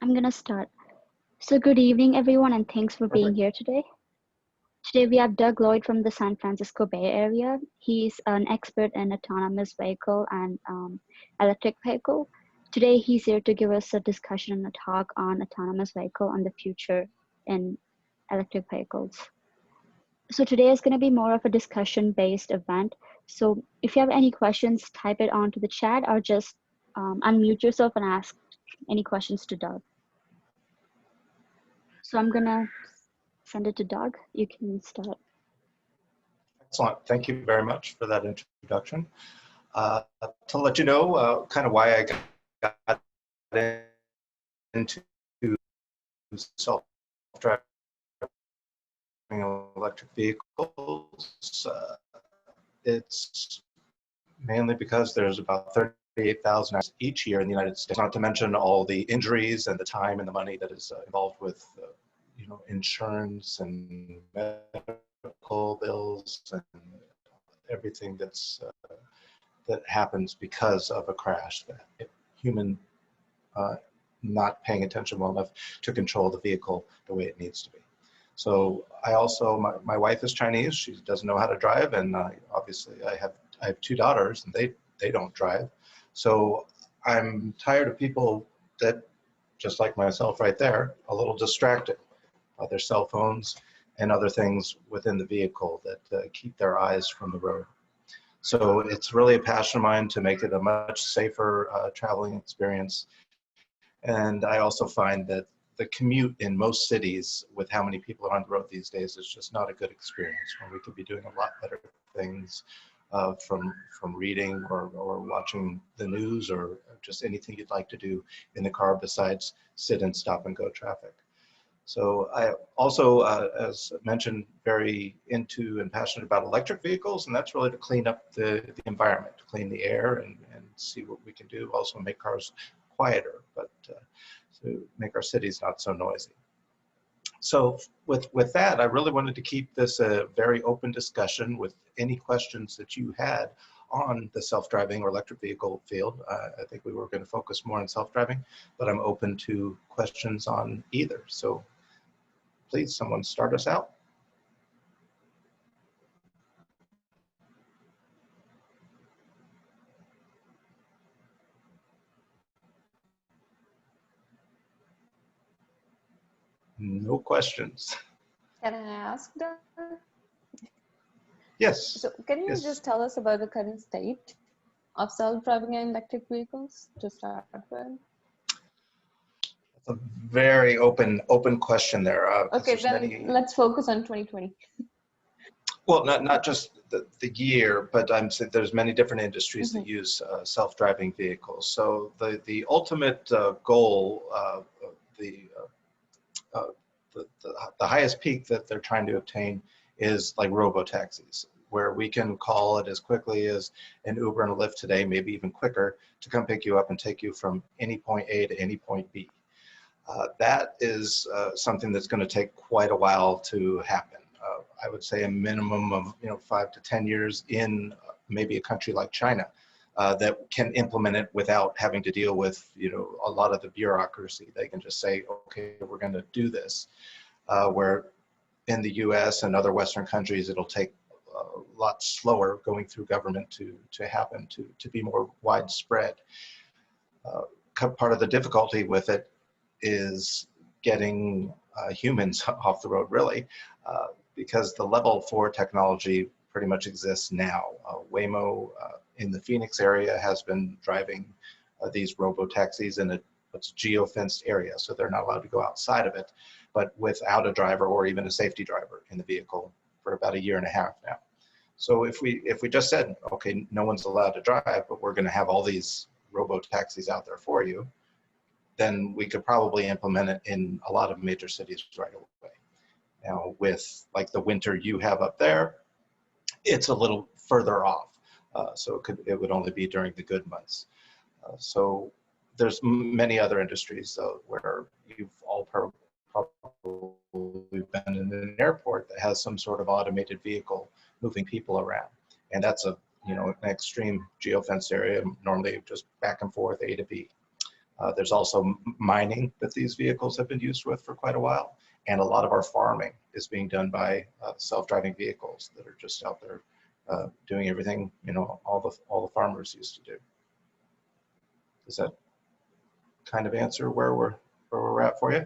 I'm gonna start. So good evening, everyone, and thanks for being Perfect. here today. Today we have Lloyd from the San Francisco Bay Area. He's an expert in autonomous vehicle and electric vehicle. Today he's here to give us a discussion and a talk on autonomous vehicle and the future in electric vehicles. So today is going to be more of a discussion-based event. So if you have any questions, type it onto the chat or just unmute yourself and ask any questions to Doug. So I'm gonna send it to Doug. You can start. Excellent. Thank you very much for that introduction. To let you know kind of why I got into self-driving electric vehicles, it's mainly because there's about 38,000 each year in the United States, not to mention all the injuries and the time and the money that is involved with insurance and medical bills and everything that happens because of a crash, that human not paying attention well enough to control the vehicle the way it needs to be. So I also, my wife is Chinese. She doesn't know how to drive, and obviously I have two daughters, and they don't drive. So I'm tired of people that, just like myself right there, a little distracted by their cell phones and other things within the vehicle that keep their eyes from the road. So it's really a passion of mine to make it a much safer traveling experience. And I also find that the commute in most cities with how many people are on the road these days is just not a good experience, when we could be doing a lot better things from reading or watching the news or just anything you'd like to do in the car besides sit and stop and go traffic. So I also, as mentioned, very into and passionate about electric vehicles, and that's really to clean up the environment, to clean the air and see what we can do, also make cars quieter, but to make our cities not so noisy. So with that, I really wanted to keep this a very open discussion with any questions that you had on the self-driving or electric vehicle field. I think we were going to focus more on self-driving, but I'm open to questions on either. So please, someone start us out. No questions. Can I ask them? Yes. So can you just tell us about the current state of self-driving and electric vehicles to start with? That's a very open question there. Okay, then let's focus on 2020. Well, not just the year, but I'm saying there's many different industries that use self-driving vehicles. So the ultimate goal, the highest peak that they're trying to obtain is like robo-taxis, where we can call it as quickly as an Uber and a Lyft today, maybe even quicker, to come pick you up and take you from any point A to any point B. That is something that's going to take quite a while to happen. I would say a minimum of 5 to 10 years in maybe a country like China that can implement it without having to deal with a lot of the bureaucracy. They can just say, okay, we're going to do this. Where in the U.S. and other Western countries, it'll take a lot slower going through government to happen, to be more widespread. Part of the difficulty with it is getting humans off the road, really, because the level 4 technology pretty much exists now. Waymo in the Phoenix area has been driving these robo-taxis in what's geo-fenced area, so they're not allowed to go outside of it, but without a driver or even a safety driver in the vehicle for about 1.5 years now. So if we just said, okay, no one's allowed to drive, but we're going to have all these robo-taxis out there for you, then we could probably implement it in a lot of major cities right away. Now, with like the winter you have up there, it's a little further off. So it would only be during the good months. So there's many other industries where you've all probably been in an airport that has some sort of automated vehicle moving people around. And that's an extreme geofenced area, normally just back and forth A to B. There's also mining that these vehicles have been used with for quite a while. And a lot of our farming is being done by self-driving vehicles that are just out there doing everything, all the farmers used to do. Does that kind of answer where we're at for you?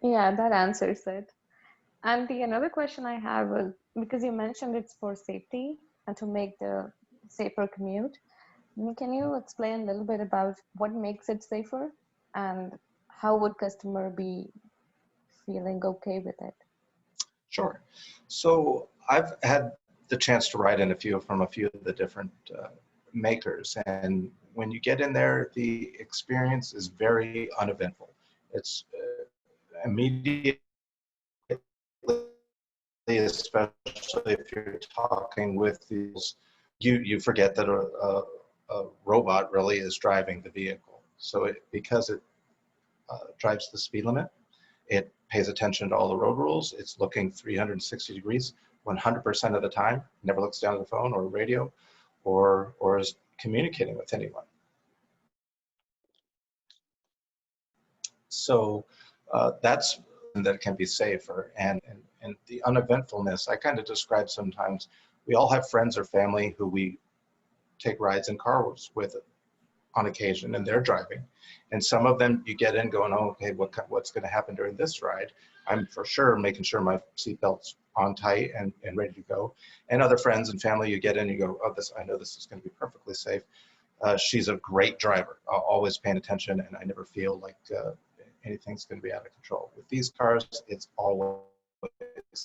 Yeah, that answers it. And the another question I have was, because you mentioned it's for safety and to make the safer commute, can you explain a little bit about what makes it safer and how would customer be feeling okay with it? Sure. So I've had the chance to ride in from a few of the different makers, and when you get in there, the experience is very uneventful. It's immediate, especially if you're talking with these, you forget that a robot really is driving the vehicle. So because it drives the speed limit, it pays attention to all the road rules. It's looking 360 degrees 100% of the time, never looks down at the phone or radio or is communicating with anyone. So that's that can be safer, and the uneventfulness I kind of describe sometimes. We all have friends or family who we take rides in cars with on occasion, and they're driving, and some of them you get in going, oh, okay, what's going to happen during this ride? I'm for sure making sure my seatbelt's on tight and ready to go. And other friends and family, you get in, you go, oh, I know this is going to be perfectly safe. She's a great driver, always paying attention, and I never feel like anything's going to be out of control. With these cars, it's always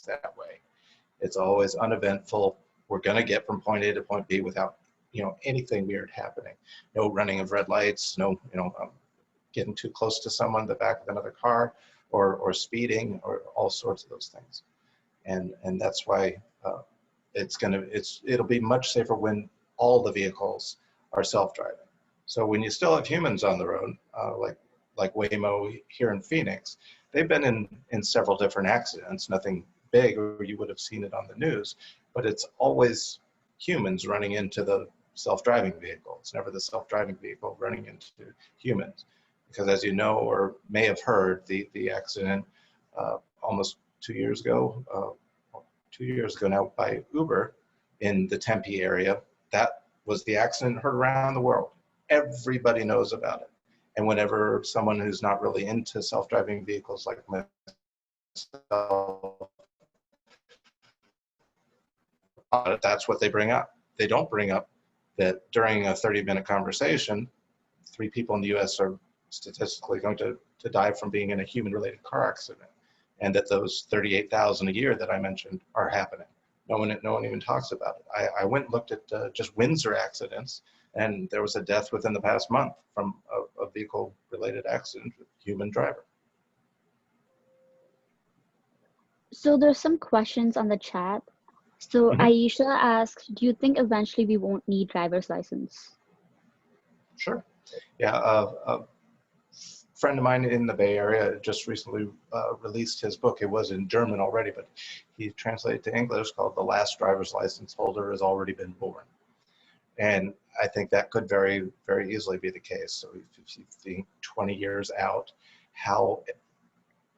that way. It's always uneventful. We're going to get from point A to point B without, anything weird happening. No running of red lights, no, getting too close to someone in the back of another car, or speeding, or all sorts of those things. And that's why it'll be much safer when all the vehicles are self-driving. So when you still have humans on the road, like Waymo here in Phoenix, they've been in several different accidents, nothing big, or you would have seen it on the news, but it's always humans running into the self-driving vehicle. It's never the self-driving vehicle running into humans. Because as you know, or may have heard, the accident almost 2 years ago, 2 years ago now, by Uber in the Tempe area, that was the accident heard around the world. Everybody knows about it. And whenever someone who's not really into self-driving vehicles like myself, that's what they bring up. They don't bring up that during a 30-minute conversation, 3 people in the US are statistically going to die from being in a human-related car accident, and that those 38,000 a year that I mentioned are happening. No one even talks about it. I went and looked at just Windsor accidents, and there was a death within the past month from a vehicle-related accident with a human driver. So there's some questions on the chat. So Aisha asks, do you think eventually we won't need driver's license? Sure. Yeah, a friend of mine in the Bay Area just recently released his book. It was in German already, but he translated to English, called The Last Driver's License Holder Has Already Been Born. And I think that could very, very easily be the case. So if you think 20 years out, how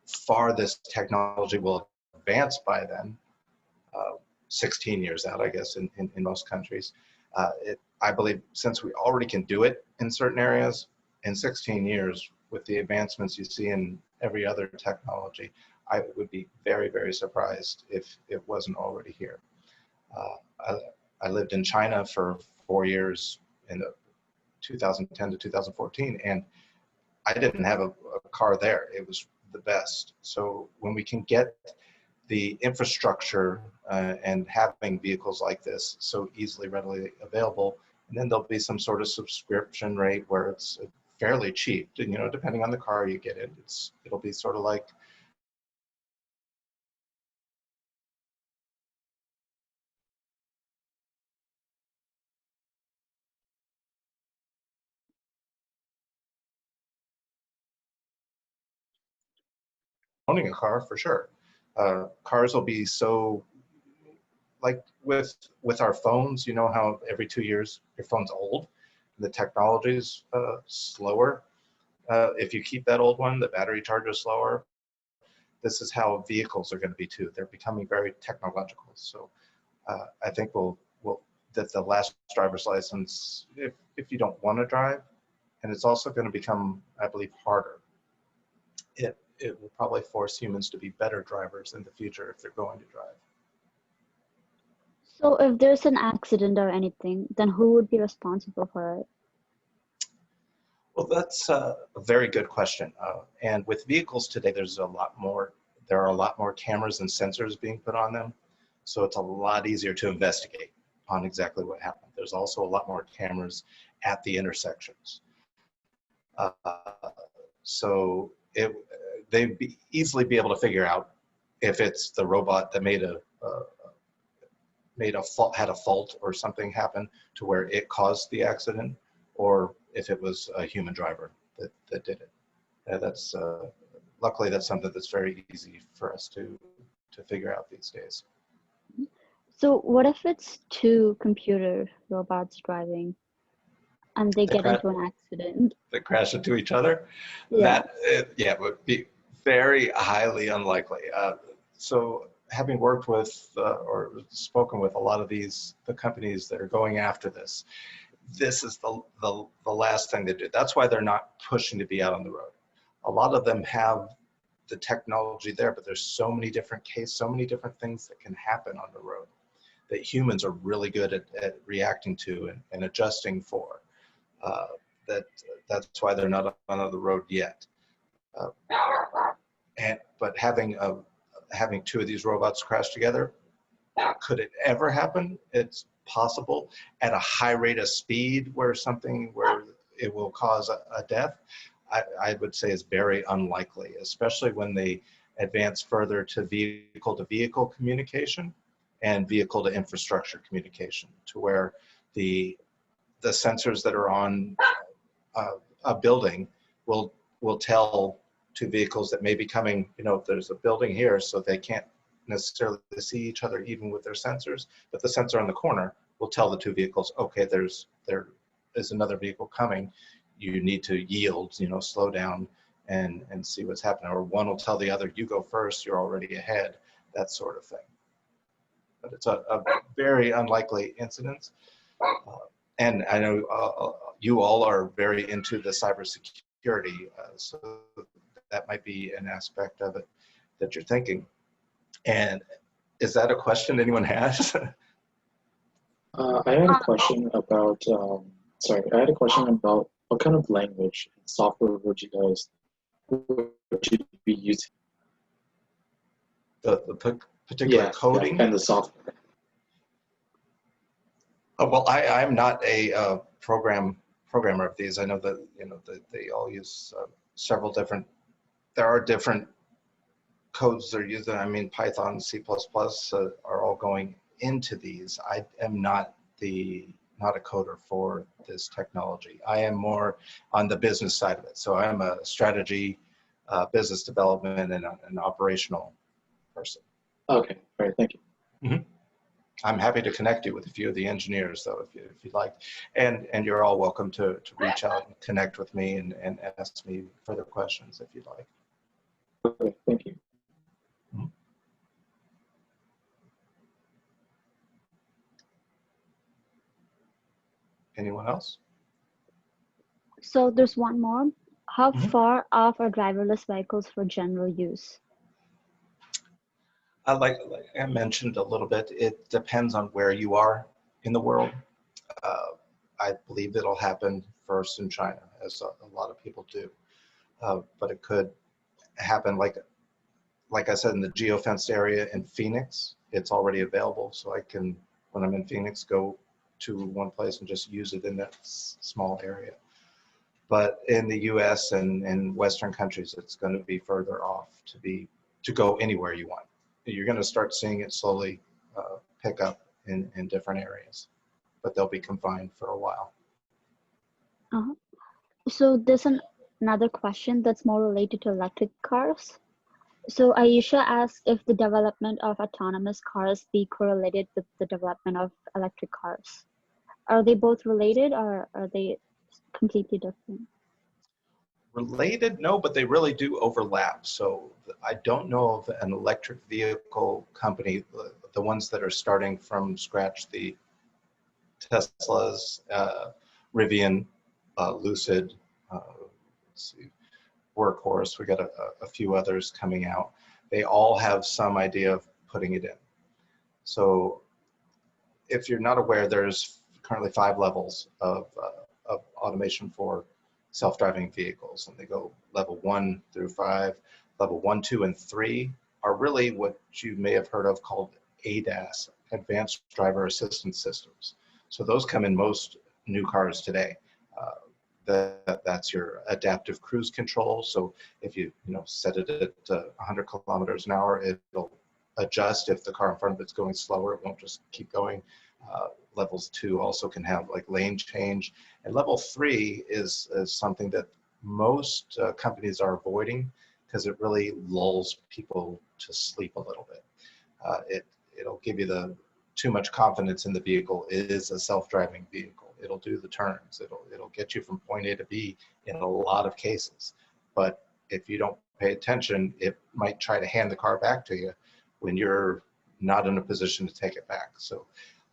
far this technology will advance by then, 16 years out, I guess, in most countries. I believe since we already can do it in certain areas, in 16 years, with the advancements you see in every other technology, I would be very, very surprised if it wasn't already here. I lived in China for 4 years in the 2010 to 2014, and I didn't have a car there. It was the best. So when we can get the infrastructure and having vehicles like this so easily, readily available, and then there'll be some sort of subscription rate where it's fairly cheap. Depending on the car you get in, it'll be sort of like owning a car for sure. Cars will be so, like with our phones, you know how every 2 years your phone's old, the technology is slower. If you keep that old one, the battery charge is slower. This is how vehicles are going to be too. They're becoming very technological. So I think that the last driver's license, if you don't want to drive, and it's also going to become, I believe, harder. It will probably force humans to be better drivers in the future if they're going to drive. So if there's an accident or anything, then who would be responsible for it? Well, that's a very good question. And with vehicles today, there are a lot more cameras and sensors being put on them. So it's a lot easier to investigate on exactly what happened. There's also a lot more cameras at the intersections. So they'd easily be able to figure out if it's the robot that had a fault or something happen to where it caused the accident, or if it was a human driver that did it. That's luckily that's something that's very easy for us to figure out these days. So what if it's two computer robots driving and they get into an accident? That crash into each other? Yeah. That would be very highly unlikely. So having worked with or spoken with a lot of the companies that are going after this is the last thing they do. That's why they're not pushing to be out on the road. A lot of them have the technology there, but there's so many different so many different things that can happen on the road that humans are really good at reacting to and adjusting for. That's why they're not on the road yet. But having two of these robots crash together, could it ever happen? It's possible at a high rate of speed where it will cause a death. I would say is very unlikely, especially when they advance further to vehicle-to-vehicle communication and vehicle-to-infrastructure communication, to where the sensors that are on a building will tell to vehicles that may be coming, there's a building here, so they can't necessarily see each other even with their sensors, but the sensor on the corner will tell the two vehicles, okay, there is another vehicle coming, you need to yield, slow down and see what's happening. Or one will tell the other, you go first, you're already ahead, that sort of thing. But it's a very unlikely incident. And I know you all are very into the cybersecurity, so that might be an aspect of it that you're thinking. And is that a question anyone has? I had a question about, what kind of language and software would you be using? The particular coding? Yeah, and the software. Well, I'm not a programmer of these. I know that they all use several different. There are different codes they're using. I mean, Python, C++ are all going into these. I am not a coder for this technology. I am more on the business side of it. So I'm a strategy, business development, and an operational person. Okay, all right, thank you. Mm-hmm. I'm happy to connect you with a few of the engineers, though, if you'd like. And you're all welcome to reach out and connect with me and ask me further questions if you'd like. Okay, thank you. Mm-hmm. Anyone else? So there's one more. How far off are driverless vehicles for general use? Like I mentioned a little bit, it depends on where you are in the world. I believe it'll happen first in China, as a lot of people do. But it could happen, like I said, in the geofenced area in Phoenix. It's already available, so I can, when I'm in Phoenix, go to one place and just use it in that small area. But in the U.S. and Western countries, it's going to be further off to go anywhere you want. You're going to start seeing it slowly pick up in different areas, but they'll be confined for a while. So there's another question that's more related to electric cars. So Aisha asked if the development of autonomous cars be correlated with the development of electric cars. Are they both related, or are they completely different? Related, no, but they really do overlap. So I don't know of an electric vehicle company, the ones that are starting from scratch, the Teslas, Rivian, Lucid, let's see, Workhorse, we got a few others coming out. They all have some idea of putting it in. So if you're not aware, there's currently 5 levels of automation for self-driving vehicles, and they go level 1 through 5. Level 1, 2, and 3 are really what you may have heard of called ADAS, Advanced Driver Assistance Systems. So those come in most new cars today. That's your adaptive cruise control. So if you set it at 100 kilometers an hour, it'll adjust. If the car in front of it's going slower, it won't just keep going. Levels 2 also can have like lane change, and level 3 is something that most companies are avoiding because it really lulls people to sleep a little bit. It'll give you too much confidence in the vehicle. It is a self-driving vehicle. It'll do the turns. It'll get you from point A to B in a lot of cases. But if you don't pay attention, it might try to hand the car back to you when you're not in a position to take it back. So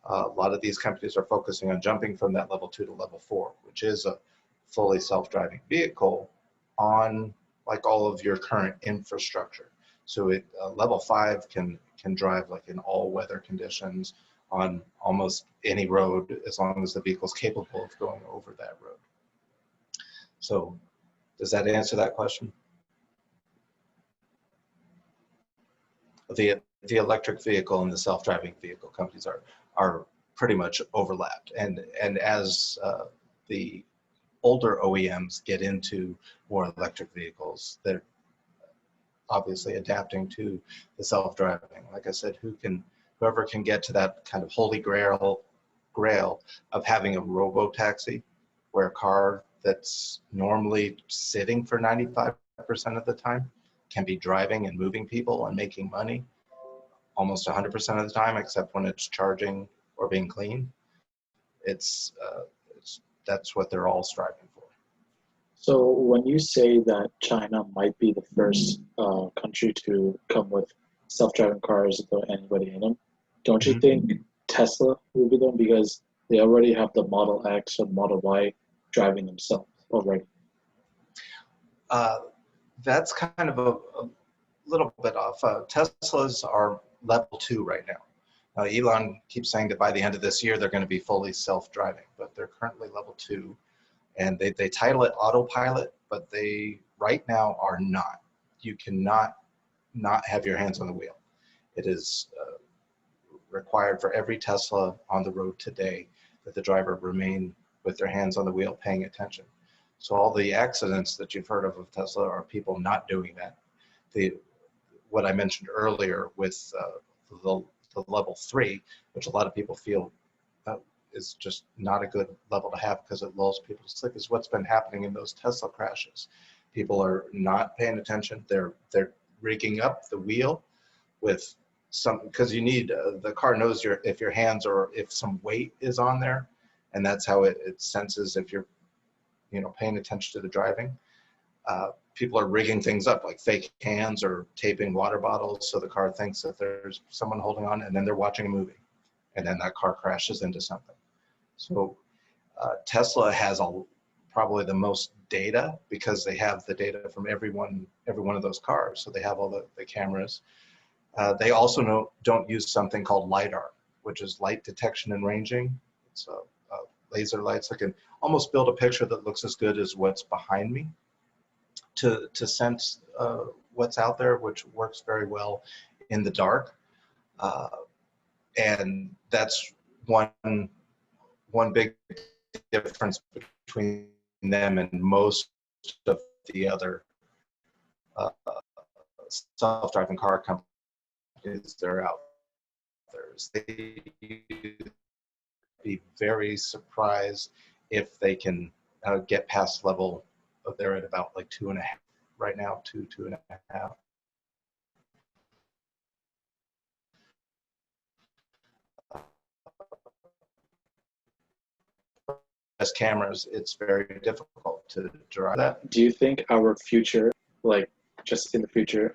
a lot of these companies are focusing on jumping from that level 2 to level 4, which is a fully self-driving vehicle on like all of your current infrastructure. So level 5 can drive like in all weather conditions on almost any road, as long as the vehicle is capable of going over that road. So does that answer that question? The electric vehicle and the self-driving vehicle companies are pretty much overlapped, and as the older OEMs get into more electric vehicles, they're obviously adapting to the self-driving. Like I said, whoever can get to that kind of holy grail of having a robo-taxi, where a car that's normally sitting for 95% of the time can be driving and moving people and making money almost 100% of the time, except when it's charging or being cleaned. That's what they're all striving for. So when you say that China might be the first country to come with self-driving cars without anybody in them, don't you think Tesla will be them, because they already have the Model X or Model Y driving themselves already? That's kind of a little bit off. Teslas are level 2 right now. Elon keeps saying that by the end of this year, they're going to be fully self-driving, but they're currently level 2. And they title it autopilot, but they right now are not. You cannot not have your hands on the wheel. It is required for every Tesla on the road today that the driver remain with their hands on the wheel, paying attention. So all the accidents that you've heard of Tesla are people not doing that. What I mentioned earlier with the level 3, which a lot of people feel is just not a good level to have because it lulls people to sleep, is what's been happening in those Tesla crashes. People are not paying attention. They're rigging up the wheel with some, because you need the car knows if your hands or if some weight is on there, and that's how it senses if you're paying attention to the driving. People are rigging things up like fake hands or taping water bottles so the car thinks that there's someone holding on, and then they're watching a movie, and then that car crashes into something. So Tesla has probably the most data because they have the data from every one of those cars. So they have all the cameras. They also don't use something called LiDAR, which is light detection and ranging. It's laser lights. I can almost build a picture that looks as good as what's behind me to sense what's out there, which works very well in the dark. And that's one big difference between them and most of the other self-driving car companies that are out there. They'd be very surprised if they can get past level. They're at about like 2.5 right now, 2.5. As cameras, it's very difficult to drive that. Do you think our future, like just in the future,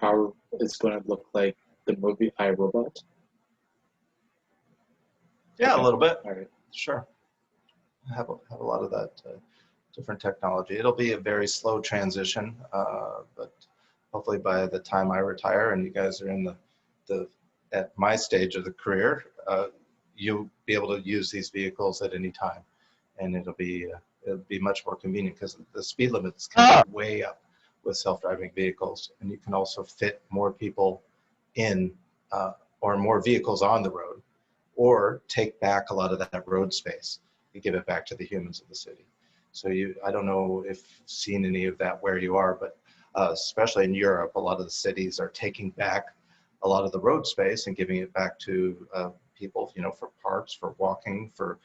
is going to look like the movie I, Robot? Yeah, Okay. a little bit. All right. Sure. Have a lot of that different technology. It'll be a very slow transition, but hopefully by the time I retire and you guys are in the at my stage of the career, you'll be able to use these vehicles at any time, and it'll be much more convenient because the speed limits can be way up with self-driving vehicles, and you can also fit more people in or more vehicles on the road, or take back a lot of that road space and give it back to the humans of the city. So I don't know if you've seen any of that where you are, but especially in Europe, a lot of the cities are taking back a lot of the road space and giving it back to people, for parks, for walking, for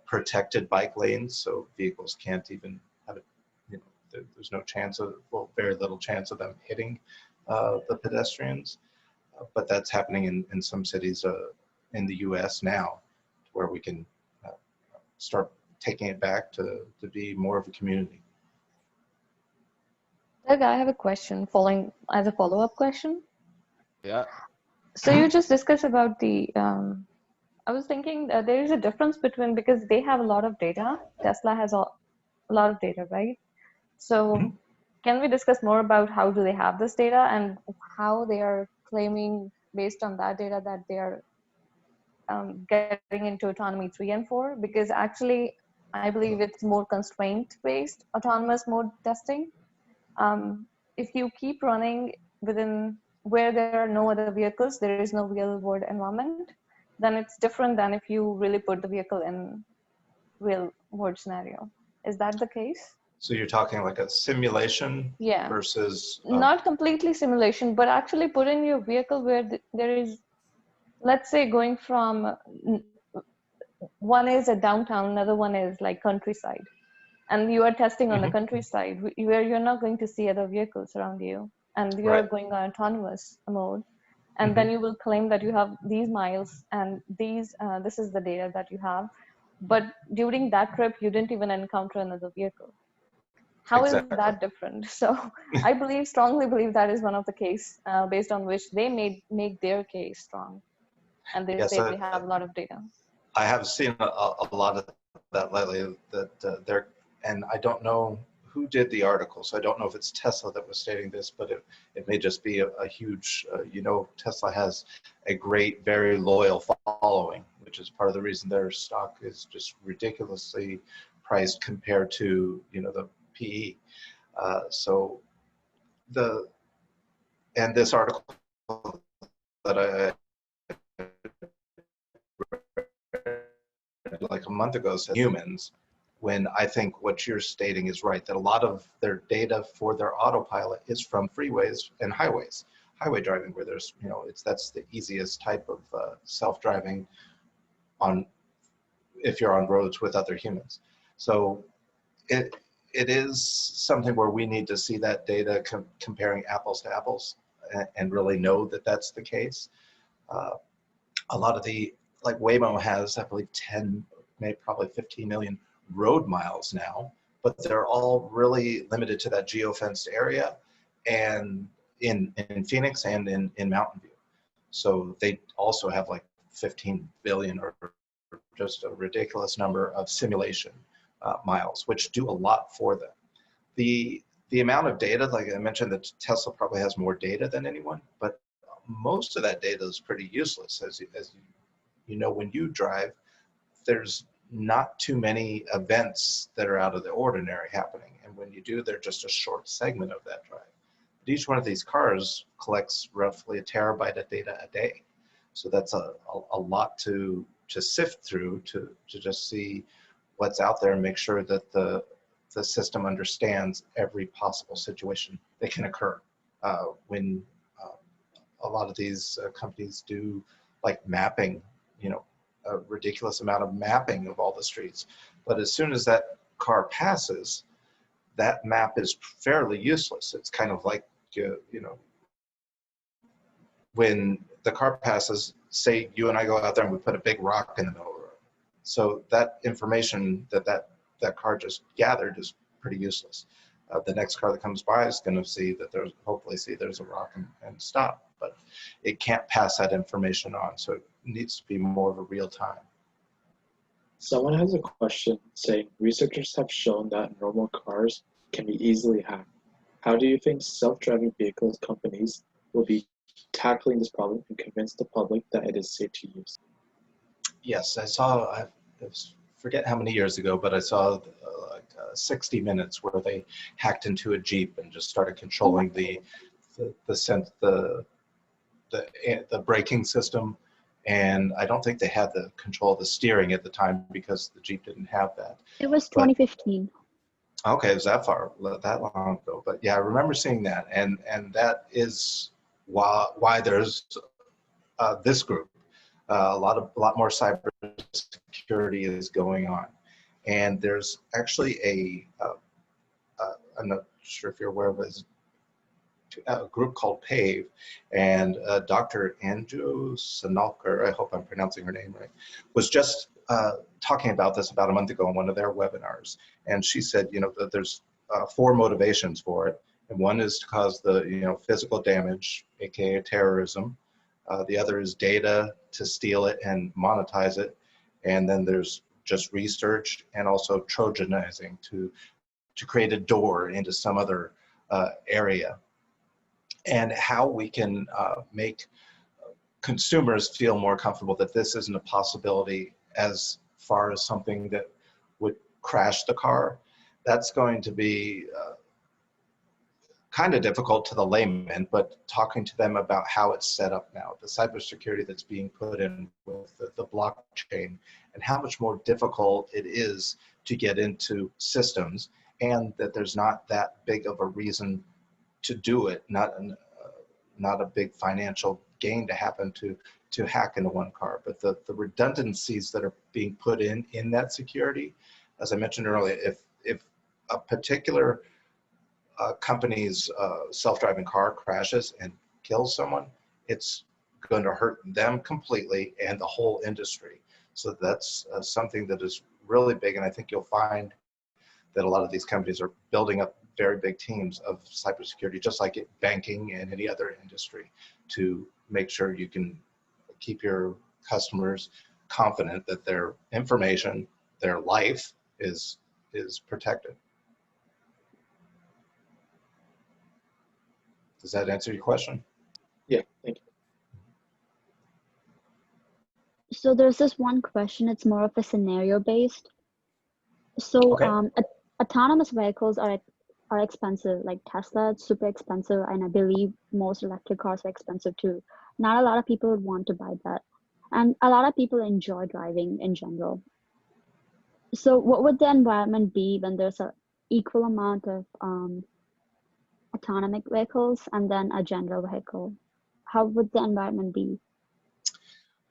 protected bike lanes, so vehicles can't even have it, there's no chance of, very little chance of them hitting the pedestrians. But that's happening in some cities in the US now, where we can start taking it back to be more of a community. Doug, I have a question following as a follow-up question. Yeah. So you just discussed about I was thinking that there is a difference between, because they have a lot of data, Tesla has a lot of data, right? So can we discuss more about how do they have this data and how they are claiming based on that data that they are getting into autonomy 3 and 4? Because actually, I believe it's more constraint-based autonomous mode testing. If you keep running within where there are no other vehicles, there is no real-world environment, then it's different than if you really put the vehicle in real-world scenario. Is that the case? So you're talking like a simulation Yeah. versus Not completely simulation, but actually put in your vehicle where there is, let's say, going from one is a downtown, another one is like countryside, and you are testing on the countryside where you're not going to see other vehicles around you, and you're Right. going on autonomous mode, and then you will claim that you have these miles and this is the data that you have, but during that trip you didn't even encounter another vehicle. How is Exactly. that different? So I strongly believe that is one of the case based on which they make their case strong, and they say they have a lot of data. I have seen a lot of that lately, that they're, and I don't know who did the article, so I don't know if it's Tesla that was stating this, but it may just be a huge, Tesla has a great, very loyal following, which is part of the reason their stock is just ridiculously priced compared to, the PE. And this article that I like a month ago said humans, when I think what you're stating is right, that a lot of their data for their autopilot is from freeways and highways, highway driving, where there's, that's the easiest type of self-driving if you're on roads with other humans. So it is something where we need to see that data comparing apples to apples and really know that that's the case. A lot of like Waymo has, I believe, 10, maybe probably 15 million road miles now, but they're all really limited to that geofenced area and in Phoenix and in Mountain View. So they also have like 15 billion or just a ridiculous number of simulation miles, which do a lot for them. The amount of data, like I mentioned, that Tesla probably has more data than anyone, but most of that data is pretty useless. As you know, when you drive, there's not too many events that are out of the ordinary happening. And when you do, they're just a short segment of that drive. But each one of these cars collects roughly a terabyte of data a day. So that's a lot to sift through to just see what's out there and make sure that the system understands every possible situation that can occur. When a lot of these companies do like mapping, a ridiculous amount of mapping of all the streets. But as soon as that car passes, that map is fairly useless. It's kind of like, when the car passes, say you and I go out there and we put a big rock in the middle of the road. So that information that car just gathered is pretty useless. The next car that comes by is going to see that there's, hopefully see there's a rock and stop, but it can't pass that information on. So it needs to be more of a real time. Someone has a question saying researchers have shown that normal cars can be easily hacked. How do you think self-driving vehicles companies will be tackling this problem and convince the public that it is safe to use? Yes, I forget how many years ago, but I saw 60 Minutes where they hacked into a Jeep and just started controlling the braking system. And I don't think they had the control of the steering at the time because the Jeep didn't have that. It was But 2015. okay, it was that long ago. But yeah, I remember seeing that, and that is why there's this group. A lot more cybersecurity is going on, and there's actually I'm not sure if you're aware of it, a group called PAVE, and Dr. Anju Sanalkar, I hope I'm pronouncing her name right, was just talking about this about a month ago in one of their webinars. And she said, that there's 4 motivations for it. And one is to cause the, physical damage, aka terrorism. The other is data, to steal it and monetize it. And then there's just research and also Trojanizing to create a door into some other area. And how we can make consumers feel more comfortable that this isn't a possibility as far as something that would crash the car. That's going to be kind of difficult to the layman, but talking to them about how it's set up now, the cybersecurity that's being put in with the blockchain, and how much more difficult it is to get into systems, and that there's not that big of a reason to do it, not a big financial gain to happen to hack into one car, but the redundancies that are being put in that security. As I mentioned earlier, if a particular company's self-driving car crashes and kills someone, it's going to hurt them completely and the whole industry. So that's something that is really big, and I think you'll find that a lot of these companies are building up very big teams of cybersecurity, just like banking and any other industry, to make sure you can keep your customers confident that their information, their life is protected. Does that answer your question? Yeah, thank you. So there's this one question, it's more of a scenario based. So Okay. Autonomous vehicles are expensive, like Tesla, it's super expensive, and I believe most electric cars are expensive too. Not a lot of people would want to buy that. And a lot of people enjoy driving in general. So what would the environment be when there's an equal amount of autonomous vehicles and then a general vehicle? How would the environment be?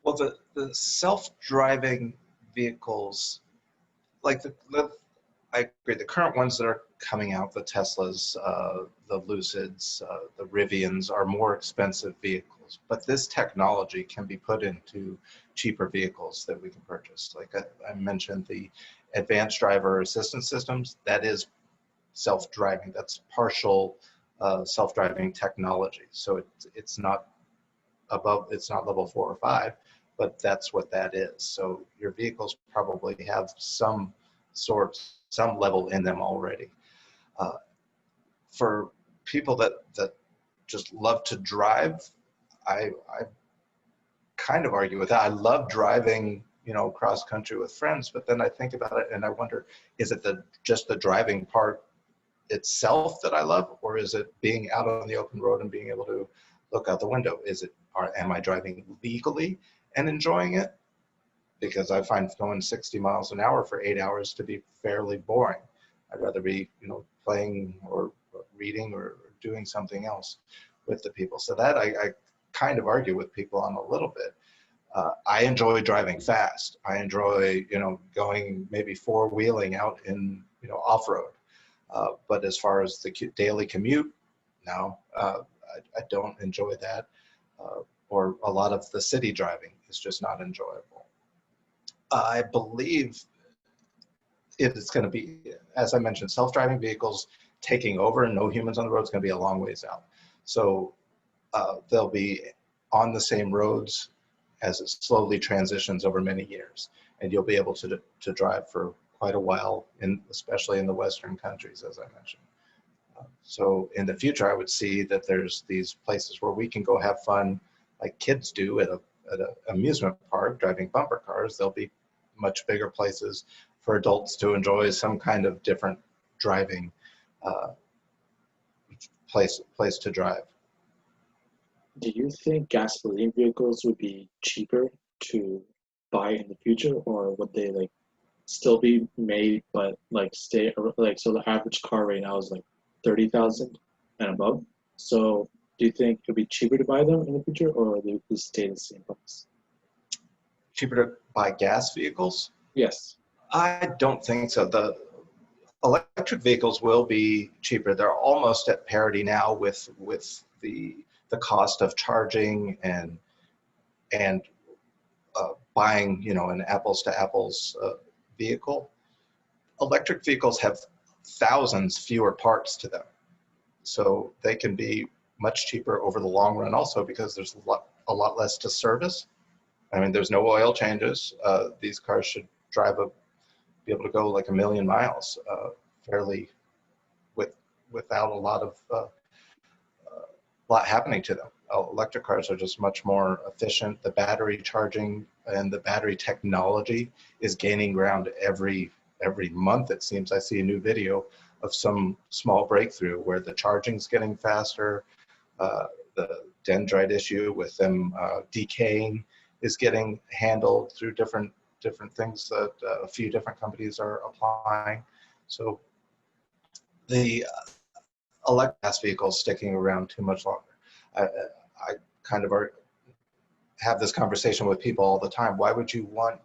Well, the self-driving vehicles, like I agree, the current ones that are coming out, the Teslas, the Lucids, the Rivians, are more expensive vehicles. But this technology can be put into cheaper vehicles that we can purchase. Like I mentioned, the advanced driver assistance systems, that is self-driving. That's partial self-driving technology. So it's not level 4 or 5, but that's what that is. So your vehicles probably have some level in them already. For people that just love to drive, I kind of argue with that. I love driving, cross country with friends, but then I think about it and I wonder, is it just the driving part itself that I love, or is it being out on the open road and being able to look out the window? Am I driving legally and enjoying it? Because I find going 60 miles an hour for 8 hours to be fairly boring. I'd rather be, playing or reading or doing something else with the people. So that I kind of argue with people on a little bit. I enjoy driving fast. I enjoy, going maybe 4-wheeling out in, off-road. But as far as the daily commute, no, I don't enjoy that. Or a lot of the city driving is just not enjoyable. I believe it's going to be, as I mentioned, self-driving vehicles taking over and no humans on the road is going to be a long ways out. So they'll be on the same roads as it slowly transitions over many years. And you'll be able to drive for quite a while, especially in the Western countries, as I mentioned. So in the future, I would see that there's these places where we can go have fun like kids do at an amusement park, driving bumper cars. There'll be much bigger places for adults to enjoy some kind of different driving uh, place to drive. Do you think gasoline vehicles would be cheaper to buy in the future, or would they like still be made but like stay like so the average car right now is like 30,000 and above? So do you think it would be cheaper to buy them in the future, or they would stay the same price? Cheaper to buy gas vehicles? Yes. I don't think so. The electric vehicles will be cheaper. They're almost at parity now with the cost of charging and buying, an apples to apples vehicle. Electric vehicles have thousands fewer parts to them, so they can be much cheaper over the long run. Also, because there's a lot less to service. I mean, there's no oil changes. These cars should be able to go like 1,000,000 miles fairly without a lot happening to them. Electric cars are just much more efficient. The battery charging and the battery technology is gaining ground every month. It seems I see a new video of some small breakthrough where the charging's getting faster. The dendrite issue with them decaying is getting handled through different things that a few different companies are applying. So the electric gas vehicles sticking around too much longer. I kind of have this conversation with people all the time. Why would you want?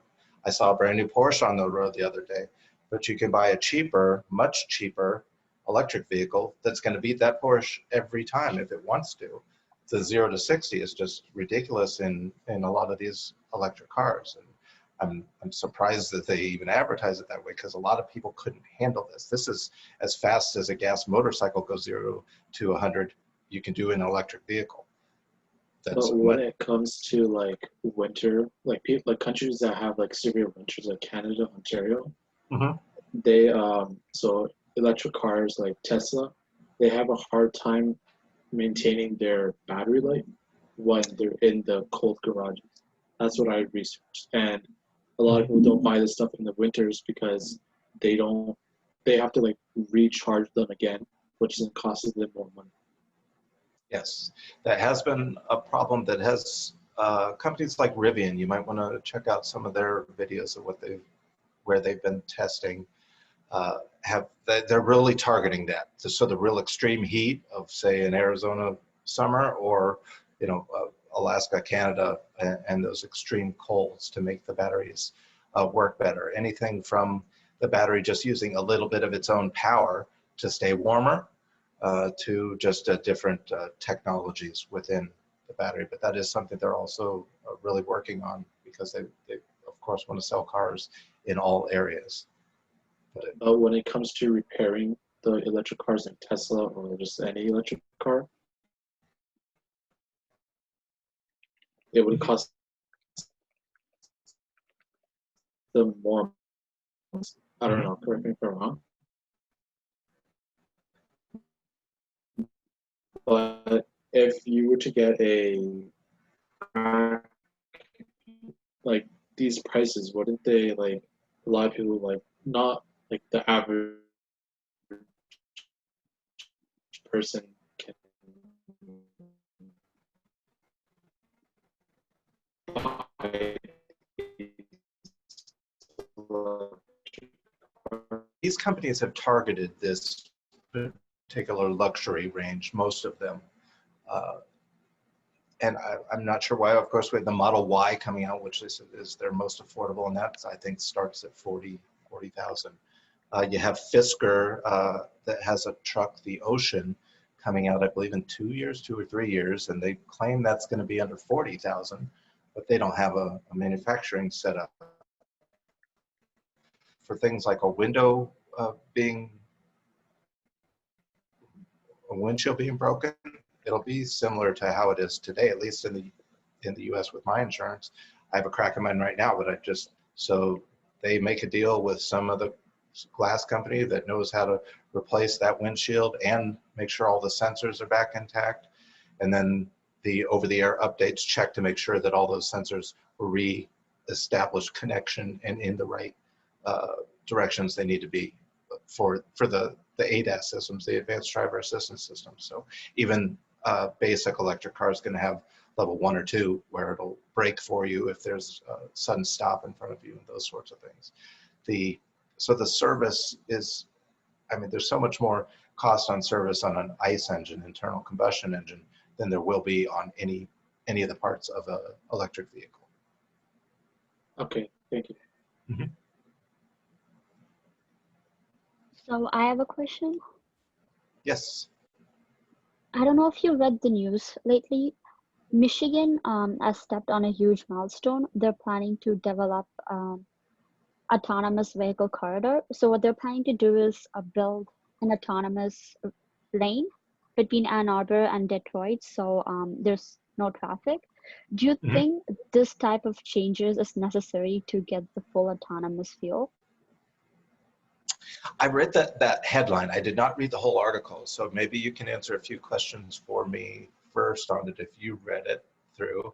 I saw a brand new Porsche on the road the other day, but you can buy a much cheaper electric vehicle that's going to beat that Porsche every time if it wants to. The 0 to 60 is just ridiculous in a lot of these electric cars. And I'm surprised that they even advertise it that way, because a lot of people couldn't handle this. This is as fast as a gas motorcycle goes 0 to 100. You can do an electric vehicle. But when it comes to like winter, like countries that have like severe winters, like Canada, Ontario, they so electric cars like Tesla, they have a hard time maintaining their battery life when they're in the cold garages. That's what I researched, and a lot of people don't buy this stuff in the winters because they have to like recharge them again, which then costs them more money. Yes, that has been a problem that has companies like Rivian. You might want to check out some of their videos of where they've been testing. They're really targeting that. So the real extreme heat of, say, an Arizona summer, or Alaska, Canada, and those extreme colds to make the batteries work better. Anything from the battery just using a little bit of its own power to stay warmer, to just different technologies within the battery. But that is something they're also really working on, because they of course want to sell cars in all areas. But when it comes to repairing the electric cars like Tesla or just any electric car, it would cost them more. I don't know, correct me if I'm wrong. But if you were to get like these prices, wouldn't they, like, a lot of people, like, not like the average person can buy These companies have targeted this particular luxury range, most of them. And I'm not sure why. Of course, we have the Model Y coming out, which is their most affordable, and that, I think, starts at 40,000. You have Fisker that has a truck, the Ocean, coming out, I believe, in 2 or 3 years, and they claim that's going to be under 40,000, but they don't have a manufacturing setup for things like a window a windshield being broken, it'll be similar to how it is today, at least in the U.S. with my insurance. I have a crack in mine right now, but so they make a deal with some of the glass company that knows how to replace that windshield and make sure all the sensors are back intact. And then the over-the-air updates check to make sure that all those sensors were re-established connection and in the right directions they need to be for the ADAS systems, the advanced driver assistance systems. So even basic electric car is going to have level 1 or 2 where it'll brake for you if there's a sudden stop in front of you and those sorts of things. So the service is, I mean, there's so much more cost on service on an ICE engine, internal combustion engine, than there will be on any of the parts of an electric vehicle. Okay, thank you. Mm-hmm. So I have a question. Yes. I don't know if you read the news lately. Michigan has stepped on a huge milestone. They're planning to develop autonomous vehicle corridor. So what they're planning to do is build an autonomous lane between Ann Arbor and Detroit, so there's no traffic. Do you think this type of changes is necessary to get the full autonomous feel? I read that headline. I did not read the whole article, so maybe you can answer a few questions for me first on it if you read it through.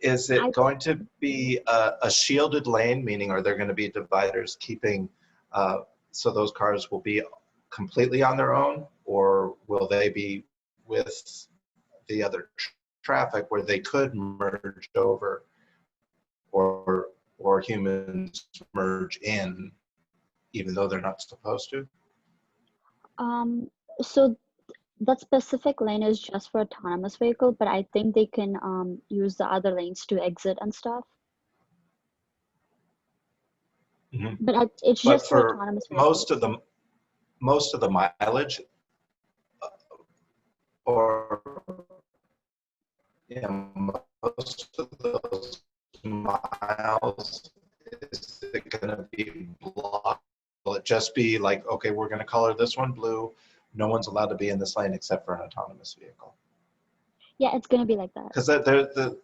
Is it going to be a shielded lane, meaning are there going to be dividers keeping, so those cars will be completely on their own, or will they be with the other traffic where they could merge over, or humans merge in, even though they're not supposed to? So that specific lane is just for autonomous vehicle, but I think they can use the other lanes to exit and stuff. Mm-hmm. But it's But just for for autonomous vehicles. most of the mileage, or most of those miles, is it going to be blocked? Will it just be like, okay, we're going to color this one blue, no one's allowed to be in this lane except for an autonomous vehicle? Yeah, it's going to be like that. Because the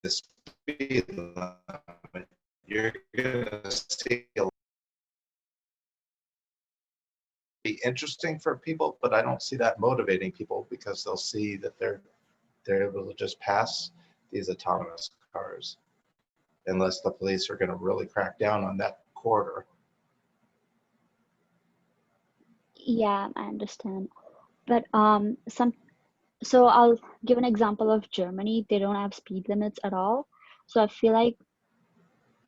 the speed limit, you're going to see be interesting for people, but I don't see that motivating people because they'll see that they're able to just pass these autonomous cars unless the police are going to really crack down on that corridor. Yeah, I understand. But so I'll give an example of Germany. They don't have speed limits at all. So I feel like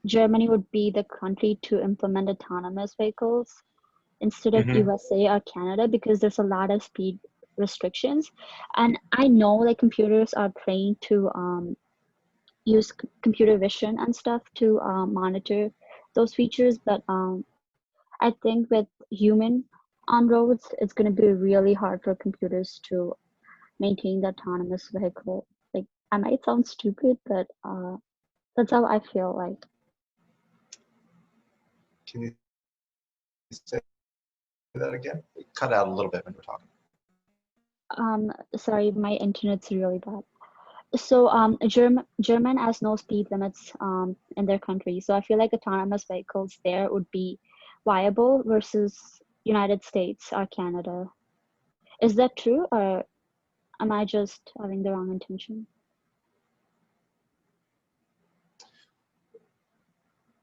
Germany would be the country to implement autonomous vehicles instead of USA or Canada, because there's a lot of speed restrictions. And I know like computers are trained to use computer vision and stuff to monitor those features, but I think with human on roads, it's going to be really hard for computers to maintain the autonomous vehicle. Like, I might sound stupid, but that's how I feel like. Can you say that again? It cut out a little bit when you were talking. Sorry, my internet's really bad. So German has no speed limits in their country. So I feel like autonomous vehicles there would be viable versus United States or Canada. Is that true, or am I just having the wrong intention?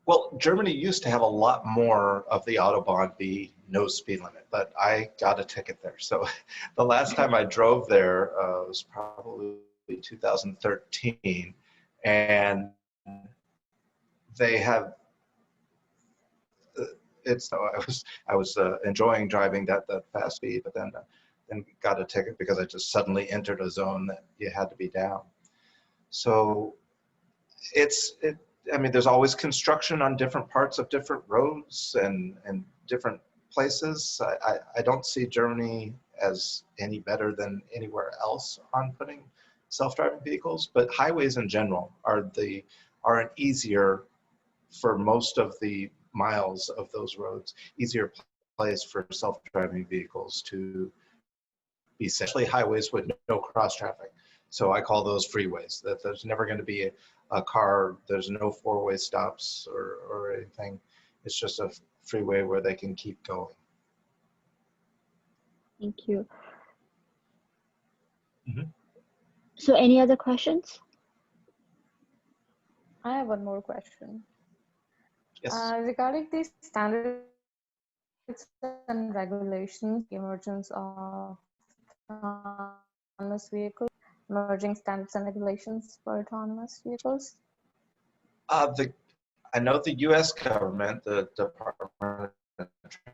Well, Germany used to have a lot more of the Autobahn be no speed limit, but I got a ticket there. So the last time I drove there was probably 2013, and they have I was enjoying driving that fast speed, but then got a ticket because I just suddenly entered a zone that you had to be down. So I mean, there's always construction on different parts of different roads and different places. I don't see Germany as any better than anywhere else on putting self-driving vehicles, but highways in general are an easier, for most of the miles of those roads, easier place for self-driving vehicles to be, especially highways with no cross traffic. So I call those freeways, that there's never going to be a car, there's no four-way stops or anything. It's just a freeway where they can keep going. Thank you. Mm-hmm. So any other questions? I have one more question. Yes. Regarding these standards and regulations, the emergence of autonomous vehicles, emerging standards and regulations for autonomous vehicles? I know the U.S. government, the Department of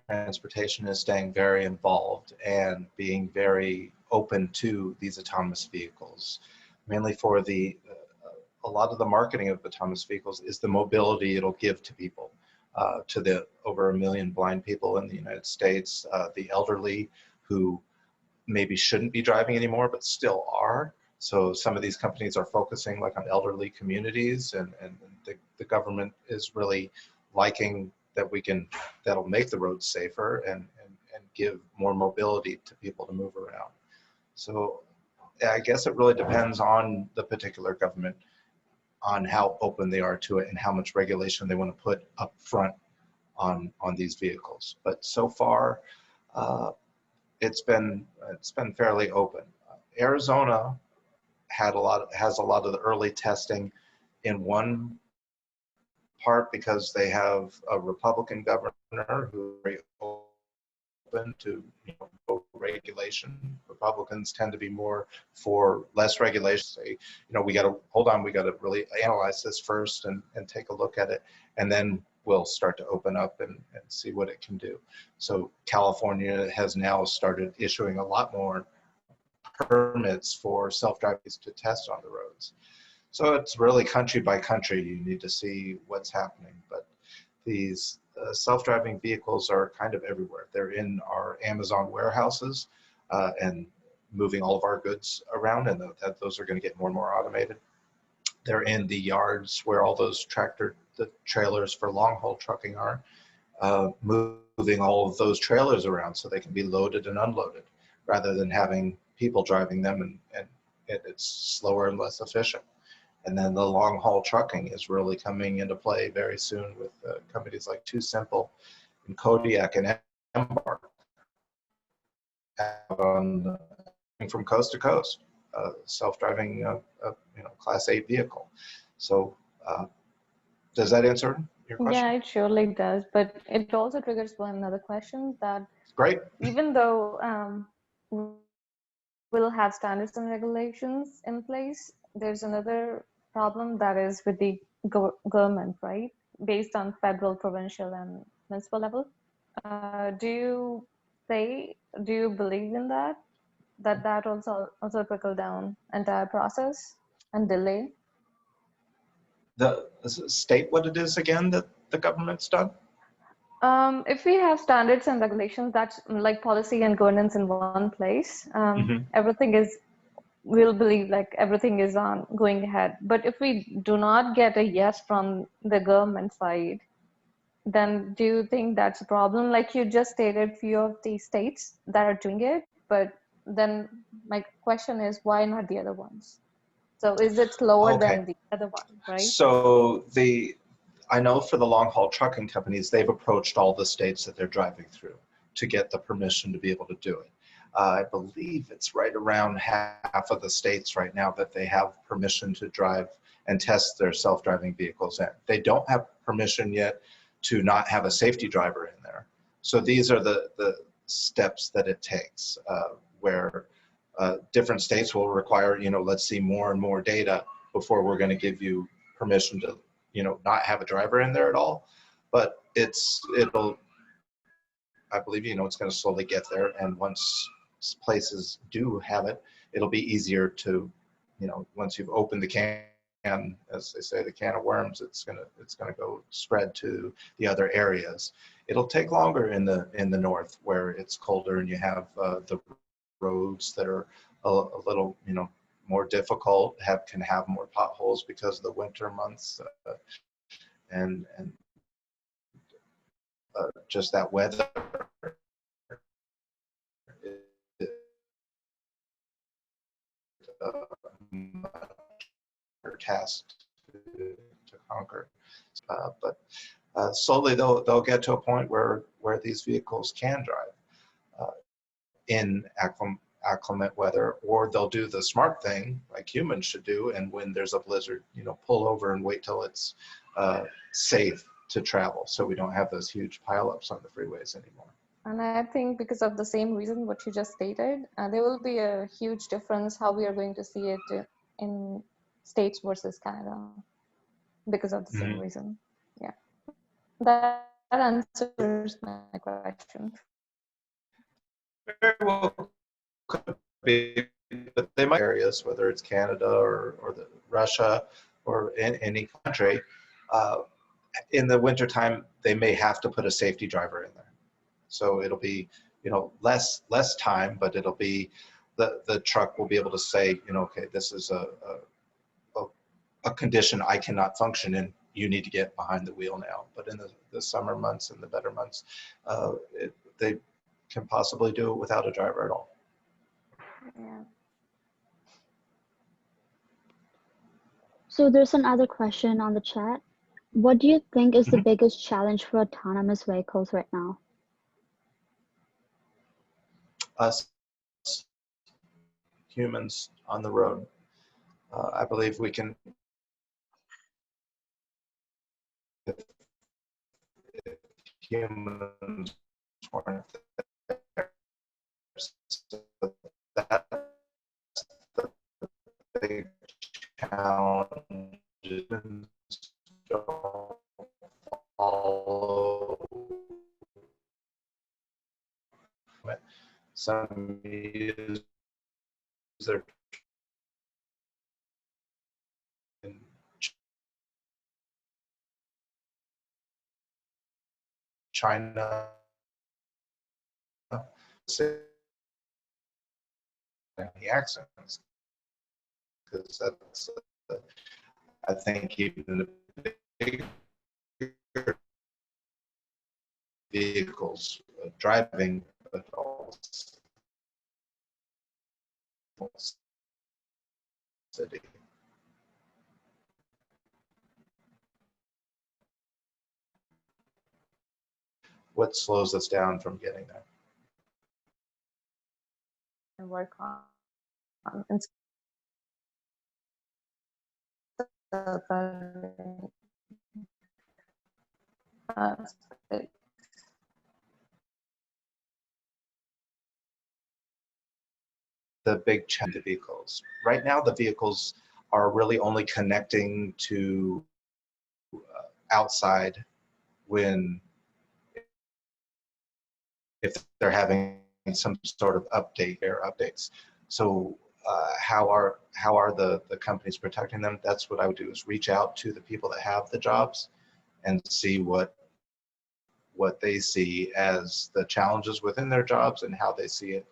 Transportation, is staying very involved and being very open to these autonomous vehicles, mainly for a lot of the marketing of autonomous vehicles is the mobility it'll give to people, to the over 1 million blind people in the United States, the elderly who maybe shouldn't be driving anymore, but still are. So some of these companies are focusing like on elderly communities, and the government is really liking that that'll make the roads safer and give more mobility to people to move around. So I guess it really depends on the particular government, on how open they are to it and how much regulation they want to put up front on these vehicles. But so far, it's been fairly open. Arizona has a lot of the early testing in one part because they have a Republican governor who is very open to regulation. Republicans tend to be more for less regulation. Say, we got to hold on, we got to really analyze this first and take a look at it, and then we'll start to open up and see what it can do. So California has now started issuing a lot more permits for self-driving to test on the roads. So it's really country by country. You need to see what's happening. But these self-driving vehicles are kind of everywhere. They're in our Amazon warehouses and moving all of our goods around, and those are going to get more and more automated. They're in the yards where all those the trailers for long-haul trucking are, moving all of those trailers around so they can be loaded and unloaded, rather than having people driving them, and it's slower and less efficient. And then the long haul trucking is really coming into play very soon with companies like Too Simple and Kodiak and Embark from coast to coast, self-driving Class 8 vehicle. So does that answer your question? Yeah, it surely does. But it also triggers one other question that Great. even though we'll have standards and regulations in place, there's another problem that is with the government, right? Based on federal, provincial, and municipal level. Do you believe in that? That also trickle down entire process and delay? The state what it is again that the government's done? If we have standards and regulations, that's like policy and governance in one place. Everything is, we'll believe like everything is on going ahead. But if we do not get a yes from the government side, then do you think that's a problem? Like you just stated, few of the states that are doing it, but then my question is, why not the other ones? So is it slower than the other one, right? So I know for the long haul trucking companies, they've approached all the states that they're driving through to get the permission to be able to do it. I believe it's right around half of the states right now that they have permission to drive and test their self-driving vehicles in. They don't have permission yet to not have a safety driver in there. So these are the steps that it takes, where different states will require, let's see more and more data before we're going to give you permission to, not have a driver in there at all. But it'll, I believe, it's going to slowly get there. And once places do have it, it'll be easier to, once you've opened the can, as they say, the can of worms, it's gonna go spread to the other areas. It'll take longer in the north where it's colder and you have the roads that are a little, more difficult, can have more potholes because of the winter months, and just that weather is a task to conquer. But slowly they'll get to a point where these vehicles can drive in acclimate weather, or they'll do the smart thing like humans should do, and when there's a blizzard, pull over and wait till it's safe to travel, so we don't have those huge pileups on the freeways anymore. And I think because of the same reason what you just stated, there will be a huge difference how we are going to see it in States versus Canada because of the same reason. Yeah, that answers my question. Very well could be, but they might areas, whether it's Canada or Russia or in any country, in the wintertime, they may have to put a safety driver in there. So it'll be, less time, but it'll be, the truck will be able to say, okay, this is a condition I cannot function in. You need to get behind the wheel now. But in the summer months and the better months, they can possibly do it without a driver at all. Yeah. So there's another question on the chat. What do you think is the biggest challenge for autonomous vehicles right now? Us humans on the road. I believe we can, if humans weren't there, so that's the big challenge. Don't follow some use their China, the accents, because that's, I think, even the bigger vehicles driving adults city. What slows us down from getting there? And work on the big challenge of vehicles. Right now, the vehicles are really only connecting to outside when, if they're having some sort of update or updates. So how are the companies protecting them? That's what I would do, is reach out to the people that have the jobs and see what they see as the challenges within their jobs and how they see it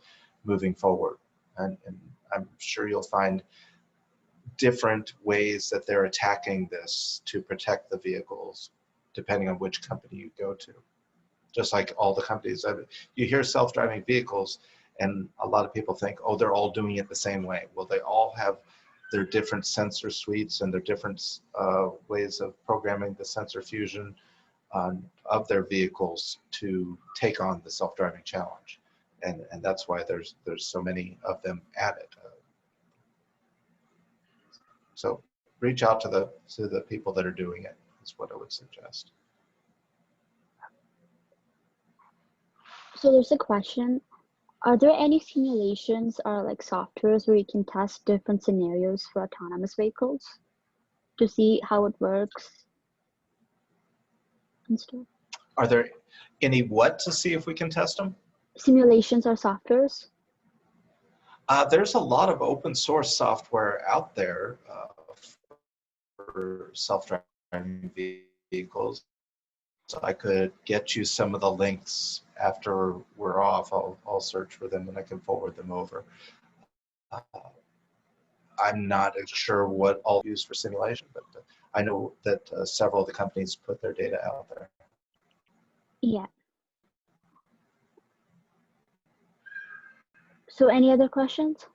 moving forward. And I'm sure you'll find different ways that they're attacking this to protect the vehicles, depending on which company you go to. Just like all the companies, you hear self-driving vehicles, and a lot of people think, oh, they're all doing it the same way. Well, they all have their different sensor suites and their different ways of programming the sensor fusion of their vehicles to take on the self-driving challenge. And that's why there's so many of them at it. So reach out to the people that are doing it, is what I would suggest. So there's a question. Are there any simulations or like softwares where you can test different scenarios for autonomous vehicles to see how it works and stuff? Are there any what to see if we can test them? Simulations or softwares? There's a lot of open source software out there for self-driving vehicles. I could get you some of the links after we're off. I'll search for them and I can forward them over. Uh, I'm not sure what all used for simulation, but I know that several of the companies put their data out there. Yeah. So any other questions?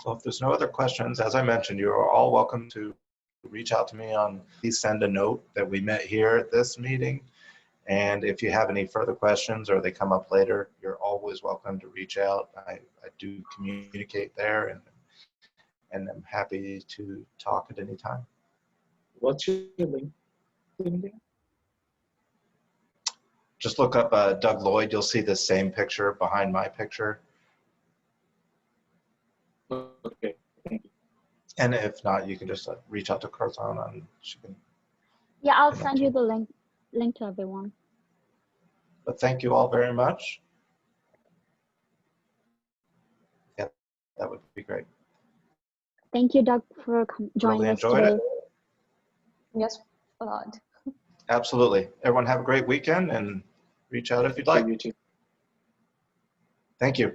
So if there's no other questions, as I mentioned, you are all welcome to reach out to me on, please send a note that we met here at this meeting. And if you have any further questions or they come up later, you're always welcome to reach out. I do communicate there and I'm happy to talk at any time. What's your link again? Just look up Doug Lloyd. You'll see the same picture behind my picture. Okay, thank you. And if not, you can just reach out to Curzon and she can. Yeah, I'll send you the link to everyone. But thank you all very much. Yeah, that would be great. Thank you, Doug, for joining Really us enjoyed today. it. Yes, a lot. Absolutely. Everyone have a great weekend and reach out if you'd like. You too. Thank you.